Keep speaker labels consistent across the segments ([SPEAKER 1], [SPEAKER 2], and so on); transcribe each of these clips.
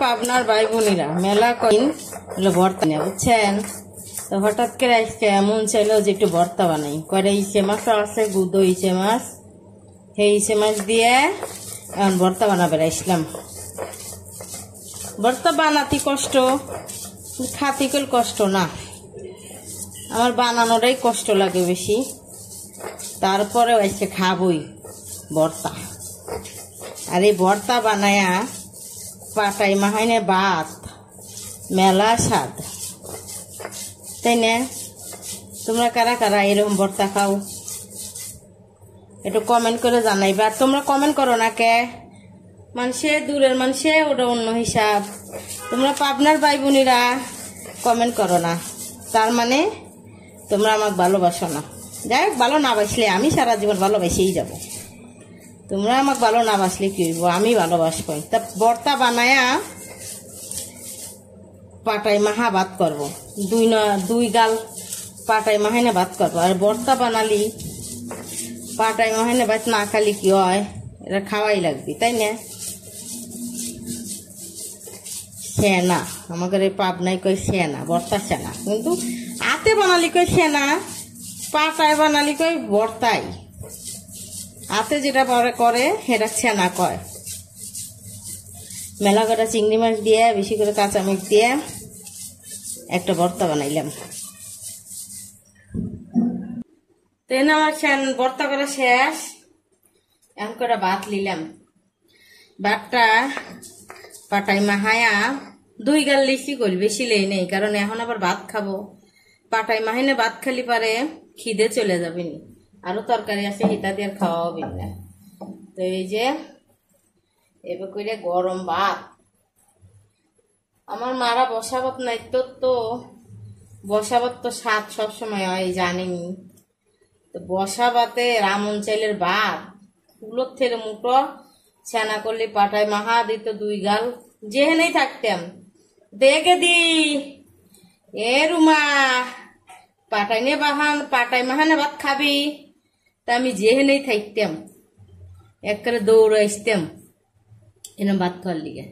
[SPEAKER 1] পাবনার ভাই বোনেরা মেলা কদিন ভর্তা নিয়ে বুঝছেন। তো হঠাৎ করে আজকে এমন চাইলো যে একটু ভর্তা বানাই। কয়টা ইসে মাছ আছে, গুদো ইসে মাছ, সেই ইসে মাছ দিয়ে এখন ভর্তা বানাবে আসলাম। ভর্তা বানাতে কষ্ট, খাতি কল কষ্ট না, আমার বানানোটাই কষ্ট লাগে বেশি। তারপরেও আজকে খাবই ভর্তা। আর এই ভর্তা বানায়া পাটাই মাহাইনে ভাত, মেলা স্বাদ, তাই না? তোমরা কারা কারা এরকম ভর্তা খাও একটু কমেন্ট করে জানাইবে। আর তোমরা কমেন্ট করো না কে, মানুষে দূরের মানুষে ওটা অন্য হিসাব। তোমরা পাবনার ভাই বোনেরা কমেন্ট করো না, তার মানে তোমরা আমাকে ভালোবাসো না। যাই হোক, ভালো না বাসলে আমি সারা জীবন ভালোবাসেই যাব। তোমরা আমাকে ভালো না বাসলে কি হইব, আমি ভালোবাসবো। তা ভর্তা বানায়া পাটাই মাহা ভাত করবো, দুই গাল পাটাই মাহাইনে ভাত করবো। আর ভর্তা বানালি পাটাই মাহাইনে ভাত না খালি কি হয়, এটা খাওয়াই লাগবে, তাই না? সেনা আমাদের এই পাবনাই কই সেনা, ভর্তা সেনা। কিন্তু হাতে বানালি কই সেনা, পাটায় বানালি কই ভর্তাই। হাতে যেটা করে সেটা সেনা কয়। মেলা কটা চিংড়ি মাছ দিয়ে, বেশি করে কাঁচামরিচ দিয়ে একটা ভর্তা বানাইলাম। তেন আমার ভর্তা করা শেষ, এখন করে ভাত নিলাম। ভাতটা পাটাই মাহায়া দুই গাল লিচি করি, বেশি লেই নেই, কারণ এখন আবার ভাত খাবো। পাটাই মাহিনে ভাত খালি পারে খিদে চলে যাবে নি, আরো তরকারি আছে হিতা দিয়ে খাওয়া হবে না। তো এই যে এবার করে গরম ভাত, আমার মারা বসাবত নাই তো বসাবত তো স্বাদ সবসময় হয় জানিনি। তো বসাবাতে রামন চাইলের ভাত ফুলোর থেকে মুটো ছানা করলে পাটায় মাহা দিত দুই গাল। যেহেনেই থাকতাম দেখে দি এ রুমা পাটাই নে বাহান, পাটাই মাহানে ভাত খাবি। তা আমি যেহেনেই থাকতাম একবারে দৌড়ে আসতাম এরম ভাত খাওয়ার লিগে।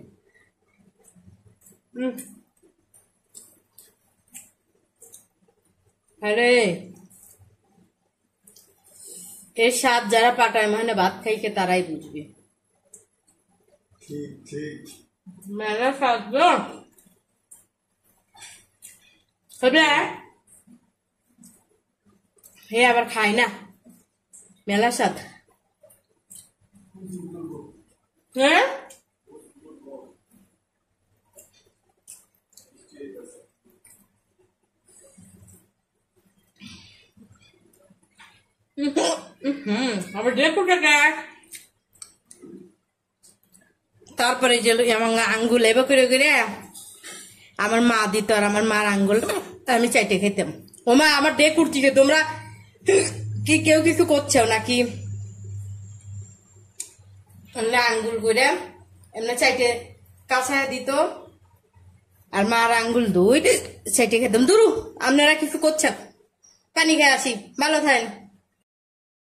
[SPEAKER 1] আরে এর স্বাদ যারা পাটায় মাহানে ভাত খাইকে তারাই বুঝবে। মেলা স্বাদ গো, তবে হে আবার খাই না, মেলা স্বাদ। হ্যাঁ আবার দেখো তারপরে যে আমার আঙ্গুল এবার করে করে আমার মা দিত, আর আমার মার আঙ্গুল আমি চাইতে খেতাম। ও মা আমার ডেক উঠছে, তোমরা কি কেউ কিছু করছেও নাকি? আঙ্গুল করে এমনি চাইতে কাঁচায় দিত, আর মার আঙ্গুল দুই চাইতে খেতাম। দুরু আপনারা কিছু করছেন, পানি খেয়ে আসি, ভালো থাকেন।